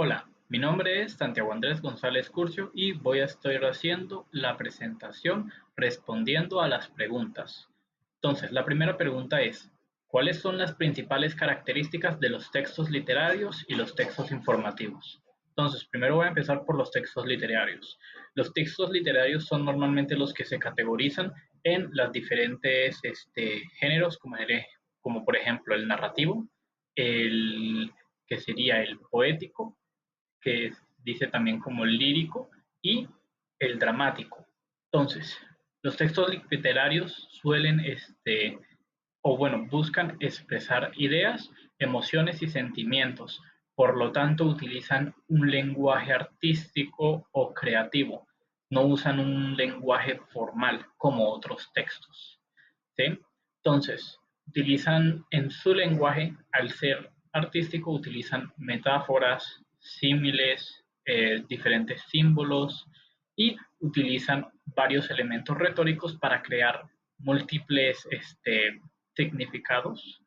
Hola, mi nombre es Santiago Andrés González Curcio y voy a estar haciendo la presentación respondiendo a las preguntas. Entonces, la primera pregunta es, ¿cuáles son las principales características de los textos literarios y los textos informativos? Entonces, primero voy a empezar por los textos literarios. Los textos literarios son normalmente los que se categorizan en los diferentes géneros, como por ejemplo el narrativo, el que sería el poético, que dice también como lírico, y el dramático. Entonces, los textos literarios suelen, o bueno, buscan expresar ideas, emociones y sentimientos. Por lo tanto, utilizan un lenguaje artístico o creativo. No usan un lenguaje formal como otros textos. ¿Sí? Entonces, utilizan en su lenguaje, al ser artístico, utilizan metáforas, símiles, diferentes símbolos y utilizan varios elementos retóricos para crear múltiples significados.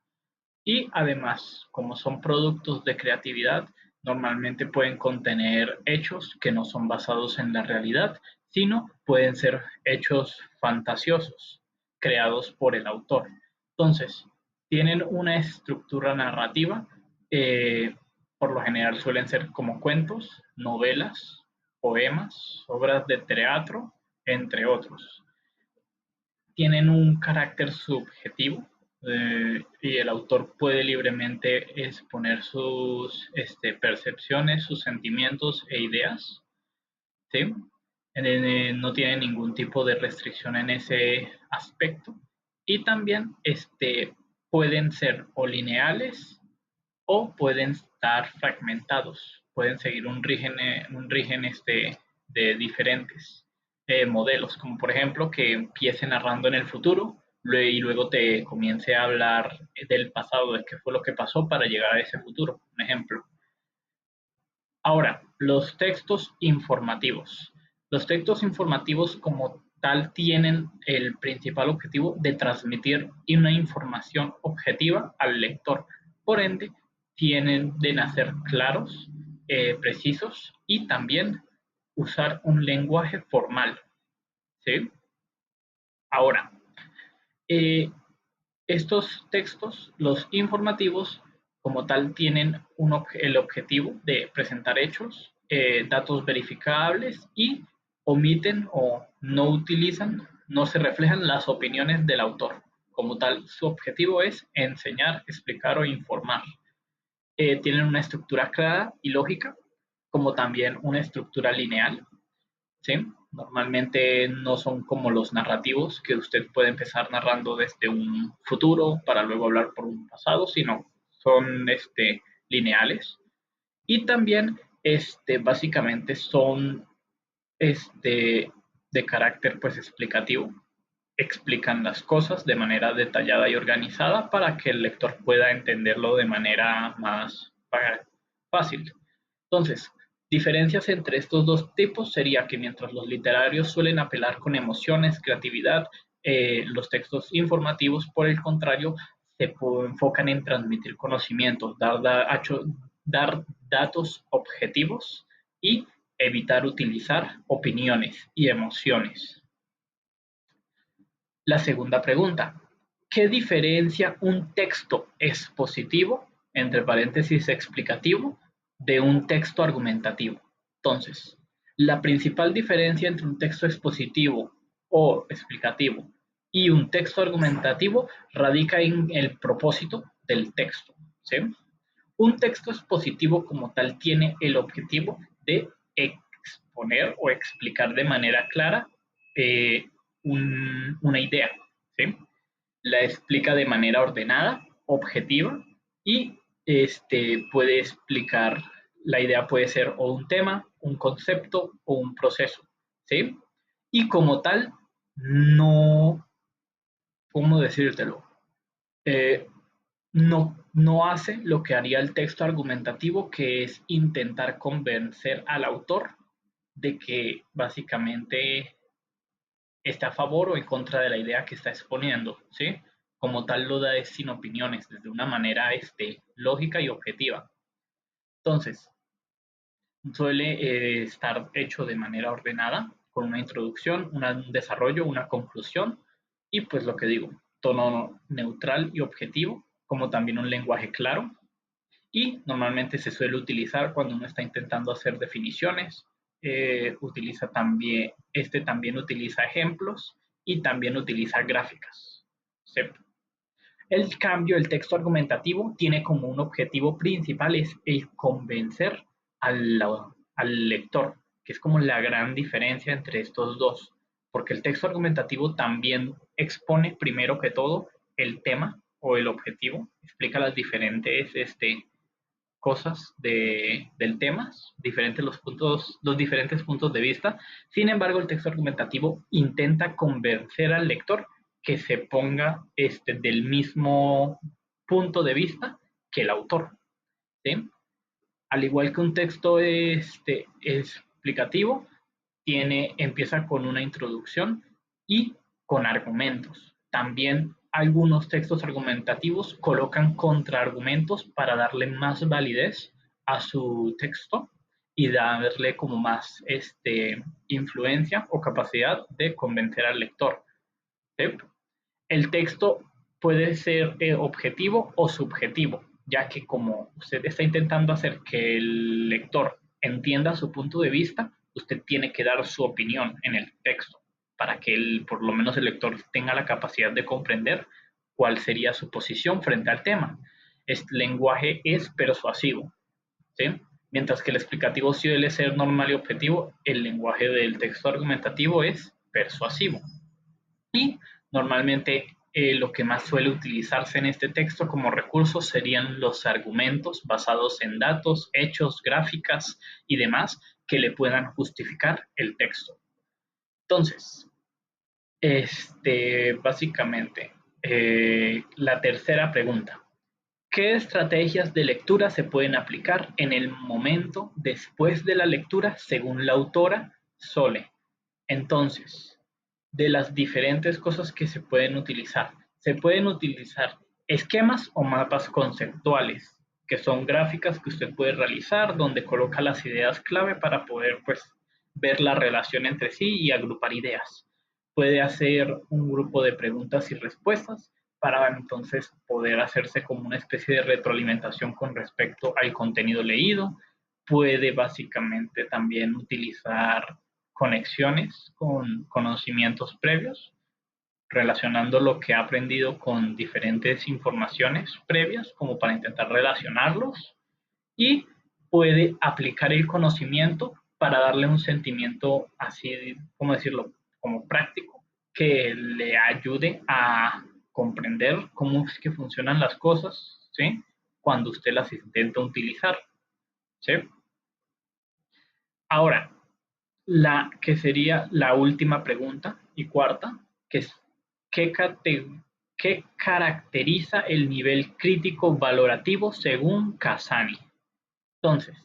Y además, como son productos de creatividad, normalmente pueden contener hechos que no son basados en la realidad, sino pueden ser hechos fantasiosos, creados por el autor. Entonces, tienen una estructura narrativa, eh, por lo general suelen ser como cuentos, novelas, poemas, obras de teatro, entre otros. Tienen un carácter subjetivo, y el autor puede libremente exponer sus percepciones, sus sentimientos e ideas, ¿sí? No tiene ningún tipo de restricción en ese aspecto. Y también pueden ser o lineales o pueden estar fragmentados, pueden seguir un rigen de diferentes modelos, como por ejemplo que empiece narrando en el futuro y luego te comience a hablar del pasado, de qué fue lo que pasó para llegar a ese futuro, un ejemplo. Ahora, los textos informativos. Los textos informativos como tal tienen el principal objetivo de transmitir una información objetiva al lector. Por ende, tienen de nacer claros, precisos y también usar un lenguaje formal. ¿Sí? Ahora, eh, estos textos, los informativos, como tal, tienen el objetivo de presentar hechos, datos verificables y omiten o no utilizan, no se reflejan las opiniones del autor. Como tal, su objetivo es enseñar, explicar o informar. Tienen una estructura clara y lógica, como también una estructura lineal. ¿Sí? Normalmente no son como los narrativos, que usted puede empezar narrando desde un futuro para luego hablar por un pasado, sino son lineales. Y también básicamente son de carácter pues explicativo. Explican las cosas de manera detallada y organizada para que el lector pueda entenderlo de manera más fácil. Entonces, diferencias entre estos dos tipos sería que mientras los literarios suelen apelar con emociones, creatividad, los textos informativos, por el contrario, se enfocan en transmitir conocimientos, dar datos objetivos y evitar utilizar opiniones y emociones. La segunda pregunta, ¿qué diferencia un texto expositivo, entre paréntesis explicativo, de un texto argumentativo? Entonces, la principal diferencia entre un texto expositivo o explicativo y un texto argumentativo radica en el propósito del texto. ¿Sí? Un texto expositivo como tal tiene el objetivo de exponer o explicar de manera clara, eh, una idea, ¿sí? La explica de manera ordenada, objetiva y puede explicar, la idea puede ser o un tema, un concepto o un proceso, ¿sí? Y como tal, no, ¿cómo decírtelo? Eh, no hace lo que haría el texto argumentativo, que es intentar convencer al autor de que básicamente está a favor o en contra de la idea que está exponiendo, ¿sí? Como tal lo da sin opiniones, desde una manera lógica y objetiva. Entonces, Suele estar hecho de manera ordenada, con una introducción, un desarrollo, una conclusión y pues lo que digo, tono neutral y objetivo, como también un lenguaje claro y normalmente se suele utilizar cuando uno está intentando hacer definiciones. Utiliza también, también utiliza ejemplos y también utiliza gráficas. ¿Sí? El cambio, el texto argumentativo tiene como un objetivo principal es el convencer al, al lector, que es como la gran diferencia entre estos dos, porque el texto argumentativo también expone primero que todo el tema o el objetivo, explica las diferentes cosas del tema, diferentes los diferentes puntos de vista. Sin embargo, el texto argumentativo intenta convencer al lector que se ponga del mismo punto de vista que el autor. ¿Sí? Al igual que un texto explicativo, empieza con una introducción y con argumentos. También algunos textos argumentativos colocan contraargumentos para darle más validez a su texto y darle como más influencia o capacidad de convencer al lector. ¿Sí? El texto puede ser objetivo o subjetivo, ya que como usted está intentando hacer que el lector entienda su punto de vista, usted tiene que dar su opinión en el texto para que por lo menos el lector tenga la capacidad de comprender cuál sería su posición frente al tema. Este lenguaje es persuasivo, ¿sí? Mientras que el explicativo suele ser normal y objetivo, el lenguaje del texto argumentativo es persuasivo. Y normalmente lo que más suele utilizarse en este texto como recursos serían los argumentos basados en datos, hechos, gráficas y demás que le puedan justificar el texto. Entonces, básicamente, la tercera pregunta. ¿Qué estrategias de lectura se pueden aplicar en el momento después de la lectura según la autora Sole? Entonces, de las diferentes cosas que se pueden utilizar. Se pueden utilizar esquemas o mapas conceptuales, que son gráficas que usted puede realizar donde coloca las ideas clave para poder pues, ver la relación entre sí y agrupar ideas. Puede hacer un grupo de preguntas y respuestas para entonces poder hacerse como una especie de retroalimentación con respecto al contenido leído. Puede básicamente también utilizar conexiones con conocimientos previos, relacionando lo que ha aprendido con diferentes informaciones previas, como para intentar relacionarlos, y puede aplicar el conocimiento para darle un sentimiento así, ¿cómo decirlo?, como práctico, que le ayude a comprender cómo es que funcionan las cosas, ¿sí? Cuando usted las intenta utilizar, ¿sí? Ahora, la que sería la última pregunta y cuarta, que es ¿qué, qué caracteriza el nivel crítico valorativo según Casani? Entonces,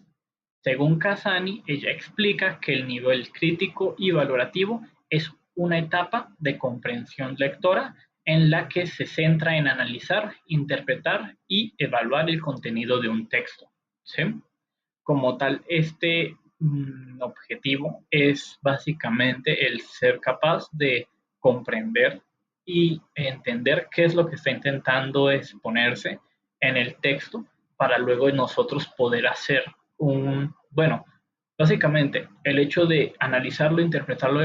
según Casani, ella explica que el nivel crítico y valorativo es una etapa de comprensión lectora en la que se centra en analizar, interpretar y evaluar el contenido de un texto. ¿Sí? Como tal, objetivo es básicamente el ser capaz de comprender y entender qué es lo que está intentando exponerse en el texto para luego nosotros poder hacer bueno, básicamente el hecho de analizarlo, interpretarlo,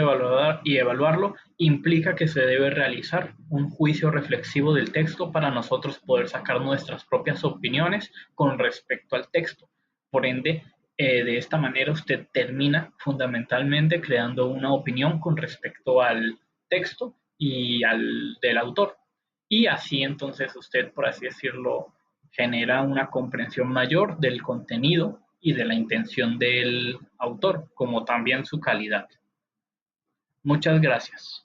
y evaluarlo implica que se debe realizar un juicio reflexivo del texto para nosotros poder sacar nuestras propias opiniones con respecto al texto. Por ende, de esta manera usted termina fundamentalmente creando una opinión con respecto al texto y al del autor. Y así entonces usted, por así decirlo, genera una comprensión mayor del contenido y de la intención del autor, como también su calidad. Muchas gracias.